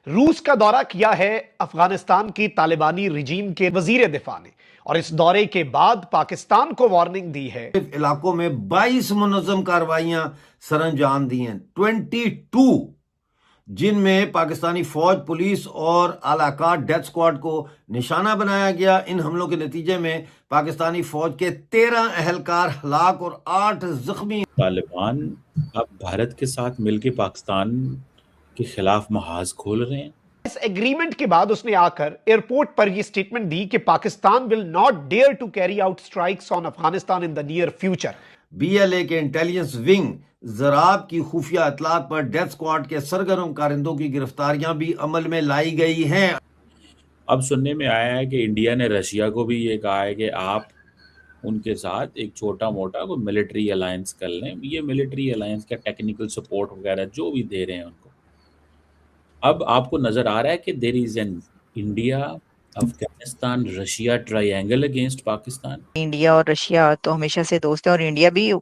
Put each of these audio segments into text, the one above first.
रूस का दौरा किया है अफगानिस्तान की तालिबानी रिजीम के वजीर दिफा ने, और इस दौरे के बाद पाकिस्तान को वार्निंग दी है। इलाकों में 22 मुनज़्ज़म कार्रवाइयां सरअंजाम दी हैं, 22, जिनमें पाकिस्तानी फौज, पुलिस और आलाकात डेथ स्क्वाड को निशाना बनाया गया। इन हमलों के नतीजे में पाकिस्तानी फौज के 13 अहलकार हलाक और 8 जख्मी। तालिबान अब भारत के साथ मिलकर पाकिस्तान के खिलाफ महाज खोल रहे हैं। इस एग्रीमेंट के बाद उसने आकर एयरपोर्ट पर यह स्टेटमेंट दी कि Pakistan will not dare to carry out strikes on Afghanistan in the near future. BLA के इंटेलिजेंस विंग ज़राब की खुफिया इतलात पर डेथ स्क्वाड के सरगर्म कारिंदों की गिरफ्तारियां भी अमल में लाई गई हैं। अब सुनने में आया है कि इंडिया ने रशिया को भी ये कहा है कि आप उनके साथ एक छोटा मोटा कोई मिलिट्री अलायंस कर लें। ये मिलिट्री अलायंस का टेक्निकल सपोर्ट वगैरह जो भी दे रहे हैं उनको। अब आपको नजर आ रहा है कि there is an India Afghanistan Russia triangle against Pakistan. India और रशिया तो हमेशा से दोस्त है, और इंडिया भी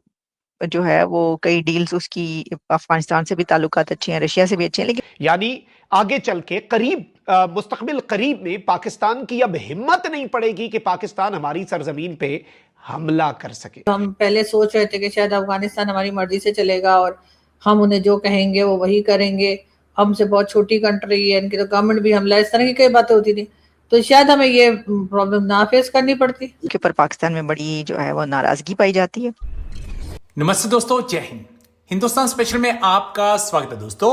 जो है वो कई डील्स उसकी अफगानिस्तान से भी ताल्लुकात अच्छे हैं, रशिया से भी अच्छे हैं। लेकिन यानी आगे चल के करीब मुस्तकबिल करीब में पाकिस्तान की अब हिम्मत नहीं पड़ेगी कि पाकिस्तान हमारी सरजमीन पे हमला कर सके। हम पहले सोच रहे थे कि शायद अफगानिस्तान हमारी मर्जी से चलेगा और हम उन्हें जो कहेंगे वो वही करेंगे, हमसे बहुत छोटी कंट्री है, इनकी तो गवर्नमेंट भी हमला, इस तरह की कई बातें होती थी, तो शायद हमें ये प्रॉब्लम ना फेस करनी पड़ती। के ऊपर पाकिस्तान में बड़ी जो है वो नाराजगी पाई जाती है। नमस्ते दोस्तों, जय हिंद। हिंदुस्तान स्पेशल में आपका स्वागत है। दोस्तों,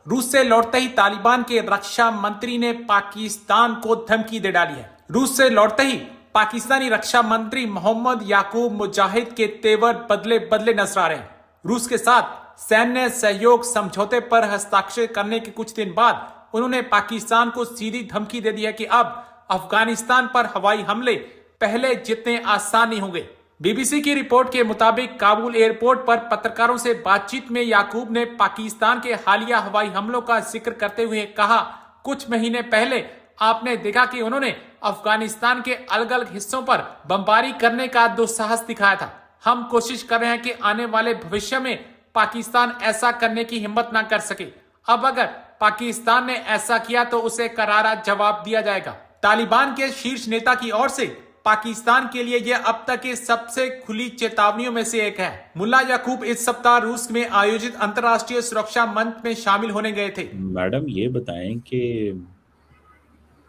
रूस से लौटते ही तालिबान के रक्षा मंत्री ने पाकिस्तान को धमकी दे डाली है। रूस से लौटते ही पाकिस्तानी रक्षा मंत्री मोहम्मद याकूब मुजाहिद के तेवर बदले बदले नजर आ रहे हैं। रूस के साथ सैन्य सहयोग समझौते पर हस्ताक्षर करने के कुछ दिन बाद उन्होंने पाकिस्तान को सीधी धमकी दे दी है कि अब अफगानिस्तान पर हवाई हमले पहले जितने आसान नहीं होंगे। बीबीसी की रिपोर्ट के मुताबिक काबुल एयरपोर्ट पर पत्रकारों से बातचीत में याकूब ने पाकिस्तान के हालिया हवाई हमलों का जिक्र करते हुए कहा, कुछ महीने पहले आपने देखा कि उन्होंने अफगानिस्तान के अलग अलग हिस्सों पर बमबारी करने का दुस्साहस दिखाया था। हम कोशिश कर रहे हैं कि आने वाले भविष्य में पाकिस्तान ऐसा करने की हिम्मत ना कर सके। अब अगर पाकिस्तान ने ऐसा किया तो उसे करारा जवाब दिया जाएगा। तालिबान के शीर्ष नेता की ओर से पाकिस्तान के लिए यह अब तक की सबसे खुली चेतावनियों में से एक है। मुल्ला याकूब इस सप्ताह रूस में आयोजित अंतर्राष्ट्रीय सुरक्षा मंच में शामिल होने गए थे। मैडम, ये बताएं कि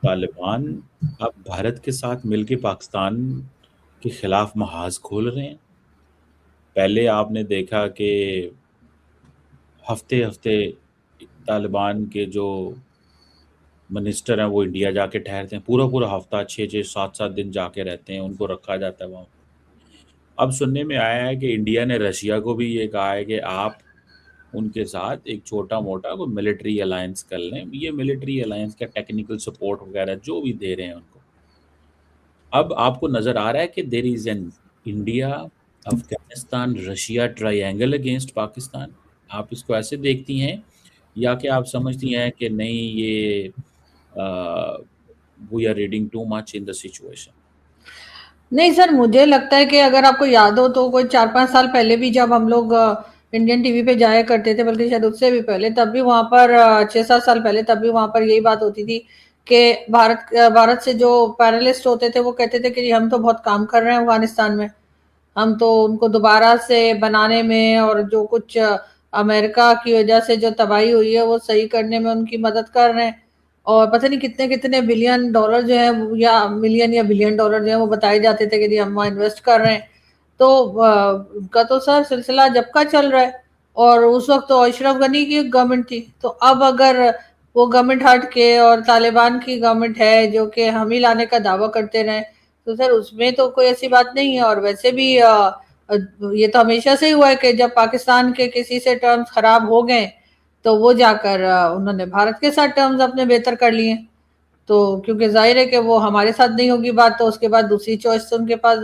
तालिबान अब भारत के साथ मिलकर पाकिस्तान के खिलाफ महाज खोल रहे हैं। पहले आपने देखा कि हफ्ते हफ्ते तालिबान के जो मिनिस्टर हैं वो इंडिया जाके ठहरते हैं, पूरा पूरा हफ्ता 6-6, 7-7 दिन जाके रहते हैं, उनको रखा जाता है वहाँ। अब सुनने में आया है कि इंडिया ने रशिया को भी ये कहा है कि आप उनके साथ एक छोटा मोटा कोई मिलिट्री अलायंस कर लें। ये मिलिट्री अलायंस का टेक्निकल सपोर्ट वगैरह जो भी दे रहे हैं उनको। अब आपको नजर आ रहा है कि there is an India Afghanistan Russia triangle against Pakistan. आप इसको ऐसे देखती हैं या कि आप समझती हैं कि नहीं, ये we are reading too much in the situation? नहीं सर, मुझे लगता है कि अगर आपको याद हो तो कोई 4-5 साल पहले भी जब हम लोग इंडियन टीवी पे जाया करते थे, बल्कि शायद उससे भी पहले, तब भी वहाँ पर 6-7 साल पहले तब भी वहाँ पर यही बात होती थी कि भारत से जो पैनलिस्ट होते थे वो कहते थे कि हम तो बहुत काम कर रहे हैं अफगानिस्तान में, हम तो उनको दोबारा से बनाने में और जो कुछ अमेरिका की वजह से जो तबाही हुई है वो सही करने में उनकी मदद कर रहे हैं, और पता नहीं कितने कितने बिलियन डॉलर जो है या मिलियन या बिलियन डॉलर जो है वो बताए जाते थे कि हम वहाँ इन्वेस्ट कर रहे हैं। तो उनका तो सर सिलसिला जब का चल रहा है, और उस वक्त तो अशरफ गनी की गवर्नमेंट थी, तो अब अगर वो गवर्नमेंट हट के और तालिबान की गवर्नमेंट है जो कि हम ही लाने का दावा करते रहे, तो सर उसमें तो कोई ऐसी बात नहीं है। और वैसे भी ये तो हमेशा से ही हुआ है कि जब पाकिस्तान के किसी से टर्म्स खराब हो गए तो वो जाकर उन्होंने भारत के साथ टर्म्स अपने बेहतर कर लिए। तो क्योंकि जाहिर है कि वो हमारे साथ नहीं होगी बात, तो उसके बाद दूसरी चॉइस तो उनके पास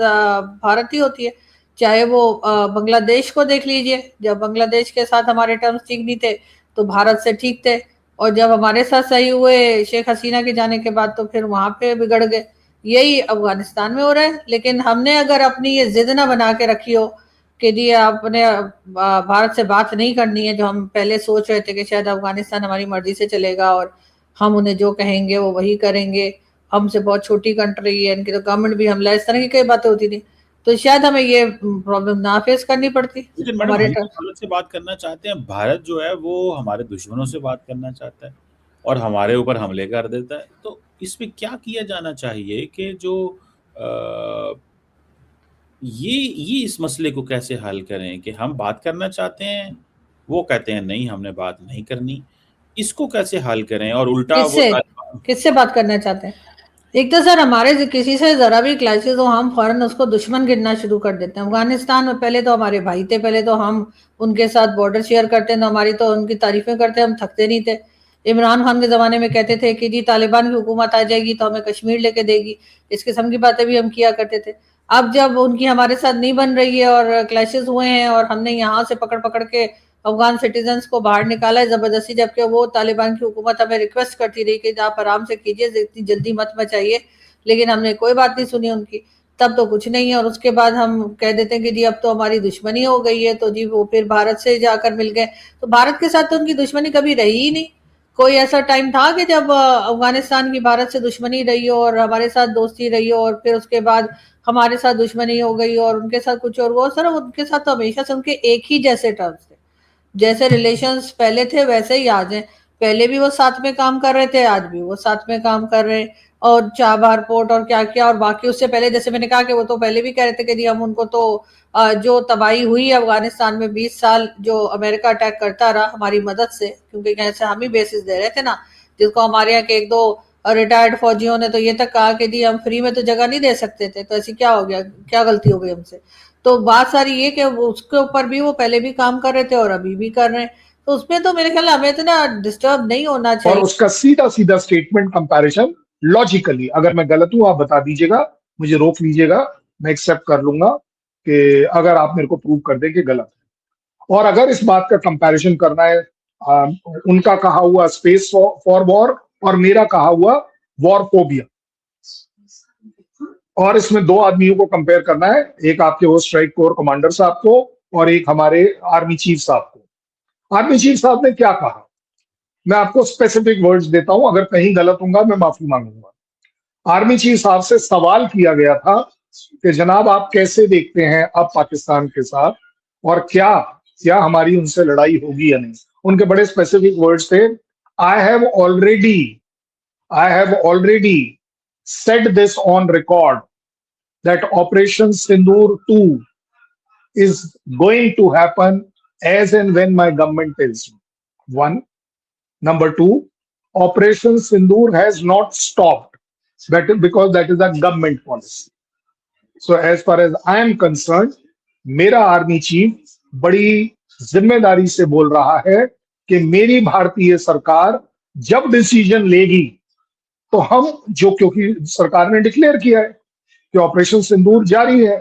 भारत ही होती है। चाहे वो बांग्लादेश को देख लीजिए, जब बांग्लादेश के साथ हमारे टर्म्स ठीक नहीं थे तो भारत से ठीक थे, और जब हमारे साथ सही हुए शेख हसीना के जाने के बाद तो फिर वहां पे बिगड़ गए। यही अफगानिस्तान में हो रहा है। लेकिन हमने अगर अपनी ये जिद ना बना के रखी हो कि जी आपने भारत से बात नहीं करनी है, जो हम पहले सोच रहे थे कि शायद अफगानिस्तान हमारी मर्जी से चलेगा और हम उन्हें जो कहेंगे वो वही करेंगे, हमसे बहुत छोटी कंट्री है, इनकी तो गवर्नमेंट भी हमला, इस तरह की कई बातें होती थी। तो शायद हमें ये प्रॉब्लम ना फेस करनी पड़ती लेकिन मैडम हमारे हम तो भारत से बात करना चाहते हैं, भारत जो है वो हमारे दुश्मनों से बात करना चाहता है और हमारे ऊपर हमले कर देता है। तो इसमें क्या किया जाना चाहिए कि जो ये इस मसले को कैसे हल करें कि हम बात करना चाहते हैं, वो कहते हैं नहीं हमने बात नहीं करनी, इसको कैसे हल करें? और उल्टा वो तालिबान किससे बात करना चाहते हैं? एक तो सर हमारे किसी से जरा भी क्लैशेस हो हम फौरन उसको दुश्मन गिनना शुरू कर देते हैं। अफगानिस्तान में पहले तो हमारे भाई थे, पहले तो हम उनके साथ बॉर्डर शेयर करते हैं, हमारी तो उनकी तारीफें करते, हम थकते नहीं थे। इमरान खान के ज़माने में कहते थे कि जी तालिबान की हुकूमत आ जाएगी तो हमें कश्मीर लेके देगी, इस किस्म की बातें भी हम किया करते थे। अब जब उनकी हमारे साथ नहीं बन रही है और क्लैशेस हुए हैं और हमने यहाँ से पकड़ पकड़ के अफगान सिटीजन्स को बाहर निकाला है ज़बरदस्ती, जबकि वो तालिबान की हुकूमत हमें रिक्वेस्ट करती रही कि आप आराम से कीजिए, इतनी जल्दी मत मचाइए, लेकिन हमने कोई बात नहीं सुनी उनकी। तब तो कुछ नहीं है और उसके बाद हम कह देते हैं कि जी अब तो हमारी दुश्मनी हो गई है, तो जी वो फिर भारत से जाकर मिल गए। तो भारत के साथ तो उनकी दुश्मनी कभी रही ही नहीं। कोई ऐसा टाइम था कि जब अफगानिस्तान की भारत से दुश्मनी रही हो और हमारे साथ दोस्ती रही हो और फिर उसके बाद हमारे साथ दुश्मनी हो गई और उनके साथ कुछ और हुआ? सर उनके साथ तो हमेशा से उनके एक ही जैसे टर्म्स थे, जैसे रिलेशंस पहले थे वैसे ही आज हैं। पहले भी वो साथ में काम कर रहे थे, आज भी वो साथ में काम कर रहे हैं। और चाबहार पोर्ट और क्या क्या और बाकी उससे पहले जैसे मैंने कहा कि वो तो पहले भी कह रहे थे कि जी हम उनको तो जो तबाही हुई अफगानिस्तान में 20 साल जो अमेरिका अटैक करता रहा हमारी मदद से, क्योंकि कैसे हम ही बेसिस दे रहे थे ना, जिसको हमारे यहाँ के एक दो रिटायर्ड फौजियों ने तो ये तक कहा कि जी हम फ्री में तो जगह नहीं दे सकते थे, तो ऐसी क्या हो गया, क्या गलती हो गई हमसे? तो बात सारी ये कि उसके ऊपर भी वो पहले भी काम कर रहे थे और अभी भी कर रहे हैं। तो उसमें तो मेरे ख्याल हमें इतना डिस्टर्ब नहीं होना चाहिए। और उसका सीधा सीधा स्टेटमेंट कंपैरिजन लॉजिकली, अगर मैं गलत हूं आप बता दीजिएगा, मुझे रोक लीजिएगा, मैं एक्सेप्ट कर लूंगा कि अगर आप मेरे को प्रूव कर दें कि गलत है। और अगर इस बात का कंपैरिजन करना है उनका कहा हुआ स्पेस फॉर वॉर और मेरा कहा हुआ वॉर फोबिया, और इसमें दो आदमियों को कंपेयर करना है, एक आपके वो स्ट्राइक कोर कमांडर साहब को और एक हमारे आर्मी चीफ साहब को। आर्मी चीफ साहब ने क्या कहा, मैं आपको स्पेसिफिक वर्ड्स देता हूं, अगर कहीं गलत होगा मैं माफी मांगूंगा। आर्मी चीफ साहब से सवाल किया गया था कि जनाब आप कैसे देखते हैं अब पाकिस्तान के साथ और क्या क्या हमारी उनसे लड़ाई होगी या नहीं। उनके बड़े स्पेसिफिक वर्ड्स थे, I have already said this on record that Operation Sindoor 2 is going to happen as and when my government tells me. One. Number two, Operation Sindoor has not stopped, because that is a government policy. So as far as I am concerned, मेरा army chief बड़ी जिम्मेदारी से बोल रहा है कि मेरी भारतीय सरकार जब डिसीजन लेगी तो हम जो, क्योंकि सरकार ने डिक्लेयर किया है कि ऑपरेशन सिंदूर जारी है,